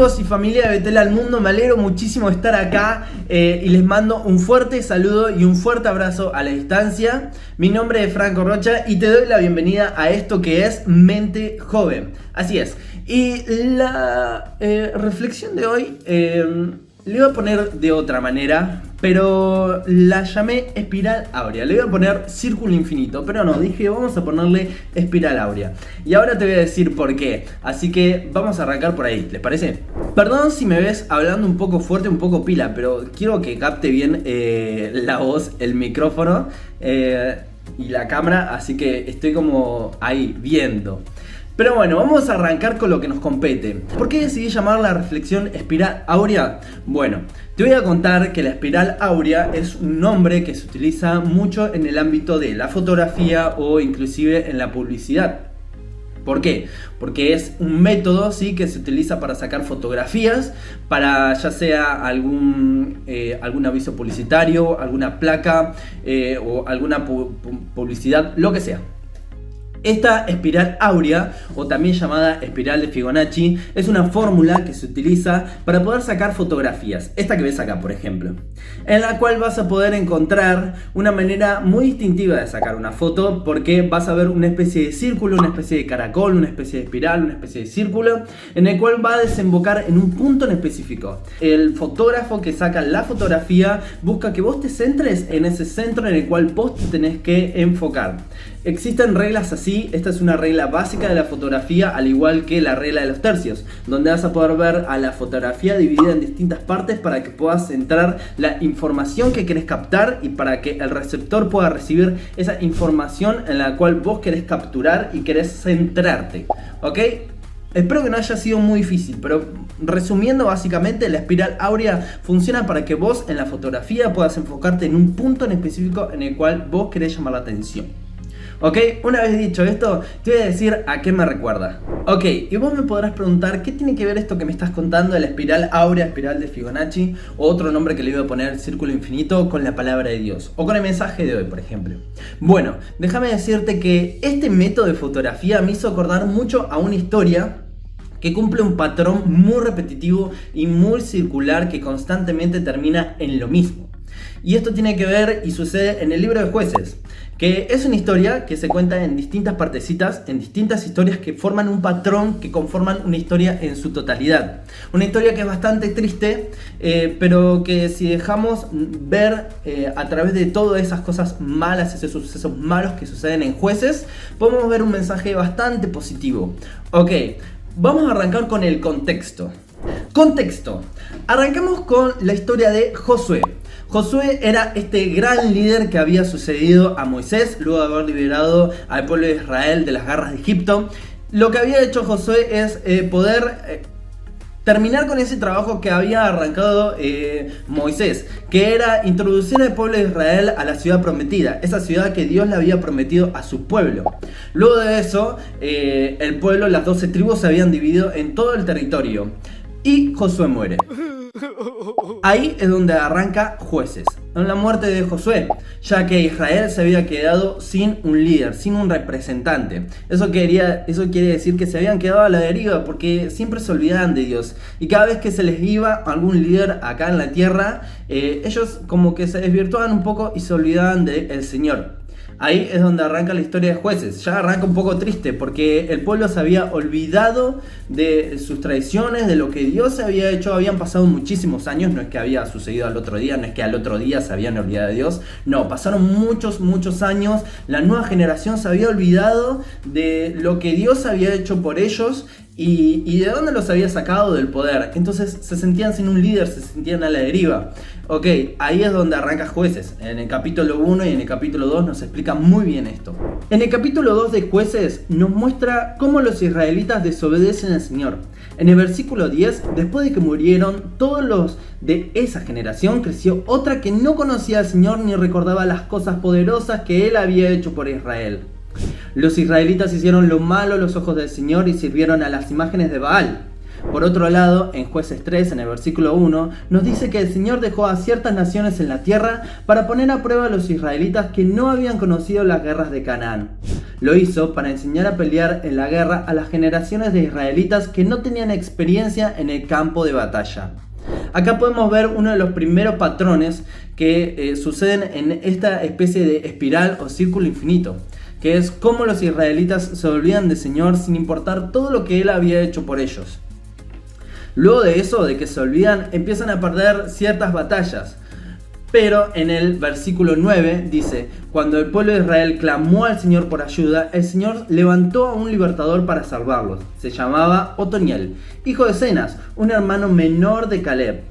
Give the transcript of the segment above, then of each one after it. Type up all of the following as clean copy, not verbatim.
Amigos y familia de Betel al Mundo, me alegro muchísimo de estar acá y les mando un fuerte saludo y un fuerte abrazo a la distancia. Mi nombre es Franco Rocha y te doy la bienvenida a esto que es Mente Joven. Así es. Y la reflexión de hoy le voy a poner de otra manera, pero la llamé espiral áurea. Le voy a poner círculo infinito, pero no, dije vamos a ponerle espiral áurea. Y ahora te voy a decir por qué. Así que vamos a arrancar por ahí, ¿les parece? Perdón si me ves hablando un poco fuerte, un poco pila, pero quiero que capte bien la voz, el micrófono y la cámara, así que estoy como ahí viendo. Pero bueno, vamos a arrancar con lo que nos compete. ¿Por qué decidí llamar la reflexión espiral áurea? Bueno, te voy a contar que la espiral áurea es un nombre que se utiliza mucho en el ámbito de la fotografía o inclusive en la publicidad. ¿Por qué? Porque es un método, ¿sí?, que se utiliza para sacar fotografías, para ya sea algún aviso publicitario, alguna placa o alguna publicidad, lo que sea. Esta espiral áurea, o también llamada espiral de Fibonacci, es una fórmula que se utiliza para poder sacar fotografías. Esta que ves acá, por ejemplo, en la cual vas a poder encontrar una manera muy distintiva de sacar una foto, porque vas a ver una especie de círculo, una especie de caracol, una especie de espiral, una especie de círculo, en el cual va a desembocar en un punto en específico. El fotógrafo que saca la fotografía busca que vos te centres en ese centro en el cual vos te tenés que enfocar. Existen reglas así, esta es una regla básica de la fotografía, al igual que la regla de los tercios, donde vas a poder ver a la fotografía dividida en distintas partes para que puedas centrar la información que querés captar y para que el receptor pueda recibir esa información en la cual vos querés capturar y querés centrarte, ¿ok? Espero que no haya sido muy difícil, pero resumiendo básicamente, la espiral áurea funciona para que vos en la fotografía puedas enfocarte en un punto en específico en el cual vos querés llamar la atención. Ok, una vez dicho esto, te voy a decir a qué me recuerda. Ok, y vos me podrás preguntar qué tiene que ver esto que me estás contando de la espiral áurea, espiral de Fibonacci, o otro nombre que le iba a poner, círculo infinito, con la palabra de Dios, o con el mensaje de hoy, por ejemplo. Bueno, déjame decirte que este método de fotografía me hizo acordar mucho a una historia que cumple un patrón muy repetitivo y muy circular que constantemente termina en lo mismo. Y esto tiene que ver y sucede en el libro de Jueces, que es una historia que se cuenta en distintas partecitas, en distintas historias que forman un patrón, que conforman una historia en su totalidad. Una historia que es bastante triste, pero que si dejamos ver a través de todas esas cosas malas, esos sucesos malos que suceden en Jueces, podemos ver un mensaje bastante positivo. Ok, vamos a arrancar con el contexto. Contexto. Arrancamos con la historia de Josué. Josué era este gran líder que había sucedido a Moisés luego de haber liberado al pueblo de Israel de las garras de Egipto. Lo que había hecho Josué es poder terminar con ese trabajo que había arrancado Moisés, que era introducir al pueblo de Israel a la ciudad prometida, esa ciudad que Dios le había prometido a su pueblo. Luego de eso, el pueblo, las 12 tribus se habían dividido en todo el territorio y Josué muere. Ahí es donde arranca Jueces, en la muerte de Josué, ya que Israel se había quedado sin un líder, sin un representante. Eso quiere decir que se habían quedado a la deriva porque siempre se olvidaban de Dios. Y cada vez que se les iba algún líder acá en la tierra, ellos como que se desvirtuaban un poco y se olvidaban del Señor. Ahí es donde arranca la historia de Jueces. Ya arranca un poco triste porque el pueblo se había olvidado de sus tradiciones, de lo que Dios había hecho. Habían pasado muchísimos años, no es que había sucedido al otro día, no es que al otro día se habían olvidado de Dios. No, pasaron muchos años. La nueva generación se había olvidado de lo que Dios había hecho por ellos y de dónde los había sacado del poder. Entonces se sentían sin un líder, se sentían a la deriva. Ok, ahí es donde arranca Jueces. En el capítulo 1 y en el capítulo 2 nos explica muy bien esto. En el capítulo 2 de Jueces nos muestra cómo los israelitas desobedecen al Señor. En el versículo 10, después de que murieron todos los de esa generación, creció otra que no conocía al Señor ni recordaba las cosas poderosas que Él había hecho por Israel. Los israelitas hicieron lo malo a los ojos del Señor y sirvieron a las imágenes de Baal. Por otro lado, en Jueces 3, en el versículo 1, nos dice que el Señor dejó a ciertas naciones en la tierra para poner a prueba a los israelitas que no habían conocido las guerras de Canaán. Lo hizo para enseñar a pelear en la guerra a las generaciones de israelitas que no tenían experiencia en el campo de batalla. Acá podemos ver uno de los primeros patrones que suceden en esta especie de espiral o círculo infinito, que es cómo los israelitas se olvidan del Señor sin importar todo lo que Él había hecho por ellos. Luego de eso, de que se olvidan, empiezan a perder ciertas batallas. Pero en el versículo 9 dice: cuando el pueblo de Israel clamó al Señor por ayuda, el Señor levantó a un libertador para salvarlos. Se llamaba Otoniel, hijo de Cenaz, un hermano menor de Caleb.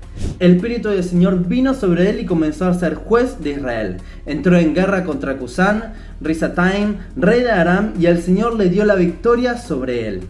El espíritu del Señor vino sobre él y comenzó a ser juez de Israel. Entró en guerra contra Cusán, Risataim, rey de Aram, y el Señor le dio la victoria sobre él.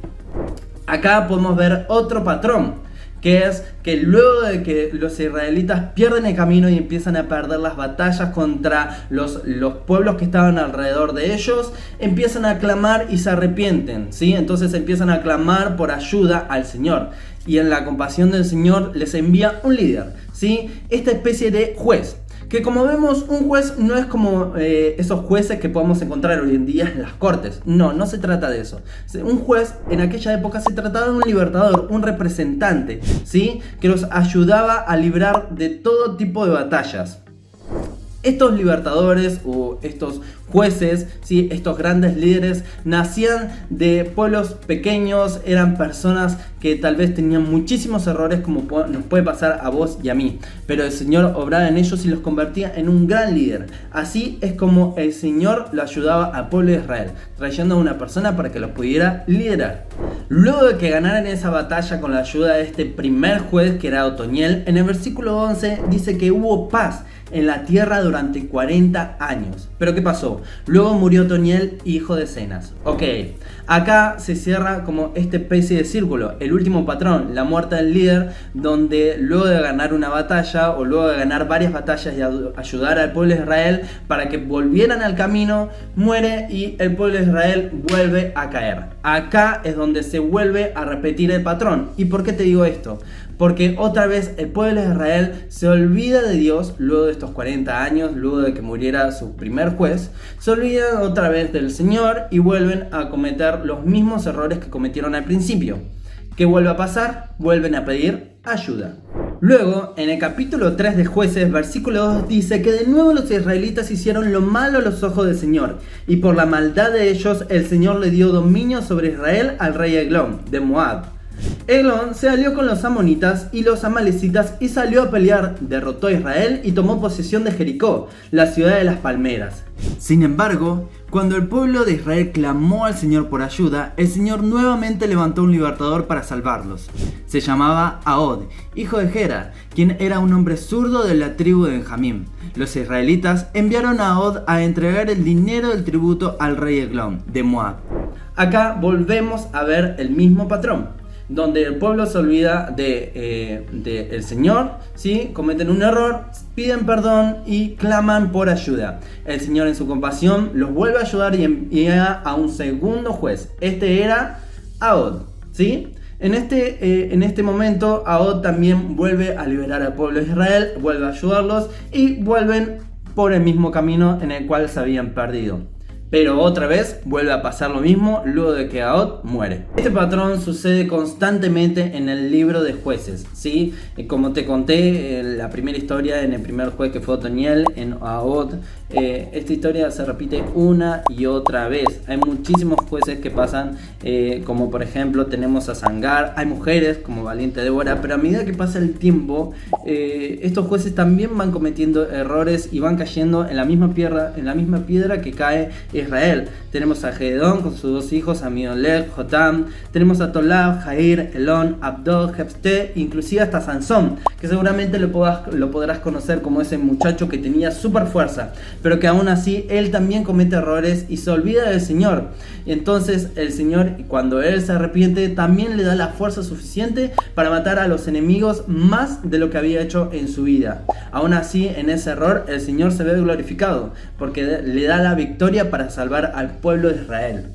Acá podemos ver otro patrón, que es que luego de que los israelitas pierden el camino y empiezan a perder las batallas contra los pueblos que estaban alrededor de ellos, empiezan a clamar y se arrepienten, ¿sí? Entonces empiezan a clamar por ayuda al Señor. Y en la compasión del Señor les envía un líder, ¿sí? Esta especie de juez. Que como vemos, un juez no es como esos jueces que podemos encontrar hoy en día en las cortes. No se trata de eso. Un juez en aquella época se trataba de un libertador, un representante, ¿sí? Que los ayudaba a librar de todo tipo de batallas. Estos libertadores o estos jueces, ¿sí? Estos grandes líderes nacían de pueblos pequeños, eran personas que tal vez tenían muchísimos errores como nos puede pasar a vos y a mí, pero el Señor obraba en ellos y los convertía en un gran líder. Así es como el Señor lo ayudaba al pueblo de Israel, trayendo a una persona para que los pudiera liderar. Luego de que ganaran esa batalla con la ayuda de este primer juez que era Otoniel, en el versículo 11 dice que hubo paz en la tierra durante 40 años. ¿Pero qué pasó? Luego murió Otoniel, hijo de Cenaz. Ok, acá se cierra como esta especie de círculo, el último patrón, la muerte del líder, donde luego de ganar una batalla o luego de ganar varias batallas y ayudar al pueblo de Israel para que volvieran al camino, muere y el pueblo de Israel vuelve a caer. Acá es donde se vuelve a repetir el patrón. ¿Y por qué te digo esto? Porque otra vez el pueblo de Israel se olvida de Dios luego de estos 40 años, luego de que muriera su primer juez, se olvidan otra vez del Señor y vuelven a cometer los mismos errores que cometieron al principio. ¿Qué vuelve a pasar? Vuelven a pedir ayuda. Luego, en el capítulo 3 de Jueces, versículo 2 dice que de nuevo los israelitas hicieron lo malo a los ojos del Señor, y por la maldad de ellos el Señor le dio dominio sobre Israel al rey Eglón, de Moab. Eglón se alió con los amonitas y los amalecitas y salió a pelear, derrotó a Israel y tomó posesión de Jericó, la ciudad de las palmeras. Sin embargo, cuando el pueblo de Israel clamó al Señor por ayuda, el Señor nuevamente levantó un libertador para salvarlos. Se llamaba Ahod, hijo de Gera, quien era un hombre zurdo de la tribu de Benjamín. Los israelitas enviaron a Ahod a entregar el dinero del tributo al rey Eglón, de Moab. Acá volvemos a ver el mismo patrón, donde el pueblo se olvida de el Señor, ¿sí? Cometen un error, piden perdón y claman por ayuda. El Señor en su compasión los vuelve a ayudar y envía a un segundo juez. Este era Ahod, ¿sí? En este momento Ahod también vuelve a liberar al pueblo de Israel, vuelve a ayudarlos y vuelven por el mismo camino en el cual se habían perdido. Pero otra vez vuelve a pasar lo mismo luego de que Ahod muere. Este patrón sucede constantemente en el libro de Jueces, ¿sí? Como te conté, la primera historia en el primer juez que fue Otoniel, en Ahod, esta historia se repite una y otra vez. Hay muchísimos jueces que pasan, como por ejemplo tenemos a Sangar, hay mujeres como Valiente Débora, pero a medida que pasa el tiempo, estos jueces también van cometiendo errores y van cayendo en la misma piedra que cae Israel. Tenemos a Gedeón con sus dos hijos, Amidolech, Jotam. Tenemos a Tolab, Jair, Elón, Abdog, Jefté, inclusive hasta Sansón, que seguramente lo podrás conocer como ese muchacho que tenía super fuerza, pero que aún así él también comete errores y se olvida del Señor. Y entonces el Señor, cuando él se arrepiente, también le da la fuerza suficiente para matar a los enemigos más de lo que había hecho en su vida. Aún así, en ese error el Señor se ve glorificado, porque le da la victoria para salvar al pueblo de Israel.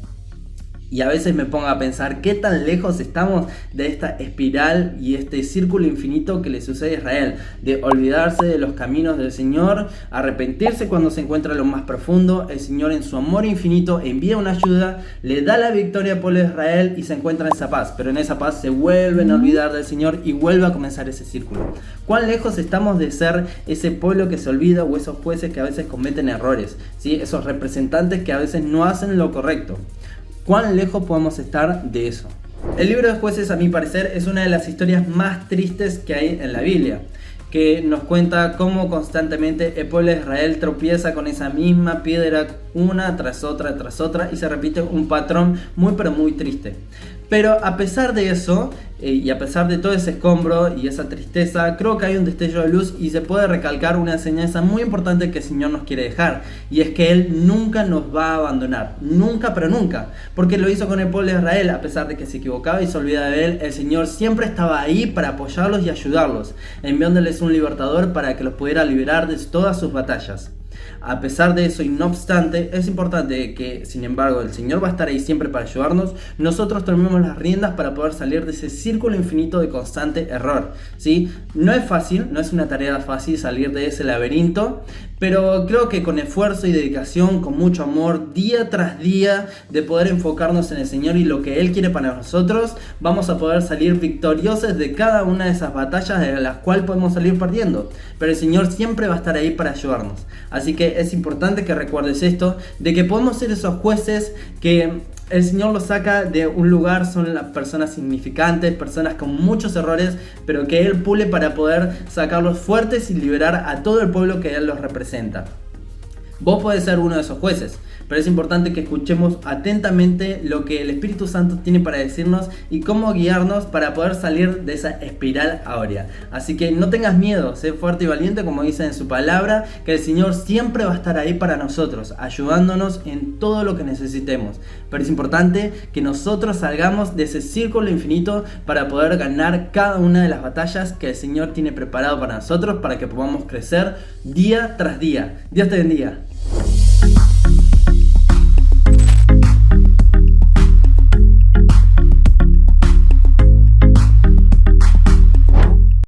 Y a veces me pongo a pensar qué tan lejos estamos de esta espiral y este círculo infinito que le sucede a Israel, de olvidarse de los caminos del Señor, arrepentirse cuando se encuentra en lo más profundo. El Señor en su amor infinito envía una ayuda, le da la victoria al pueblo de Israel y se encuentra en esa paz, pero en esa paz se vuelven a olvidar del Señor y vuelve a comenzar ese círculo. ¿Cuán lejos estamos de ser ese pueblo que se olvida o esos jueces que a veces cometen errores, ¿sí? Esos representantes que a veces no hacen lo correcto? ¿Cuán lejos podemos estar de eso? El libro de Jueces, a mi parecer, es una de las historias más tristes que hay en la Biblia, que nos cuenta cómo constantemente el pueblo de Israel tropieza con esa misma piedra una tras otra y se repite un patrón muy pero muy triste. Pero a pesar de eso, y a pesar de todo ese escombro y esa tristeza, creo que hay un destello de luz y se puede recalcar una enseñanza muy importante que el Señor nos quiere dejar, y es que Él nunca nos va a abandonar, nunca pero nunca, porque lo hizo con el pueblo de Israel. A pesar de que se equivocaba y se olvidaba de Él, el Señor siempre estaba ahí para apoyarlos y ayudarlos, enviándoles un libertador para que los pudiera liberar de todas sus batallas. A pesar de eso y no obstante, es importante que, sin embargo, el Señor va a estar ahí siempre para ayudarnos. Nosotros tomemos las riendas para poder salir de ese círculo infinito de constante error, ¿sí? No es fácil, no es una tarea fácil salir de ese laberinto, pero creo que con esfuerzo y dedicación, con mucho amor, día tras día, de poder enfocarnos en el Señor y lo que Él quiere para nosotros, vamos a poder salir victoriosos de cada una de esas batallas de las cuales podemos salir perdiendo. Pero el Señor siempre va a estar ahí para ayudarnos. Así que es importante que recuerdes esto, de que podemos ser esos jueces que el Señor los saca de un lugar, son las personas insignificantes, personas con muchos errores, pero que Él pule para poder sacarlos fuertes y liberar a todo el pueblo que Él los representa. Vos podés ser uno de esos jueces, pero es importante que escuchemos atentamente lo que el Espíritu Santo tiene para decirnos y cómo guiarnos para poder salir de esa espiral áurea. Así que no tengas miedo, sé fuerte y valiente, como dice en su palabra, que el Señor siempre va a estar ahí para nosotros, ayudándonos en todo lo que necesitemos. Pero es importante que nosotros salgamos de ese círculo infinito para poder ganar cada una de las batallas que el Señor tiene preparado para nosotros, para que podamos crecer día tras día. Dios te bendiga.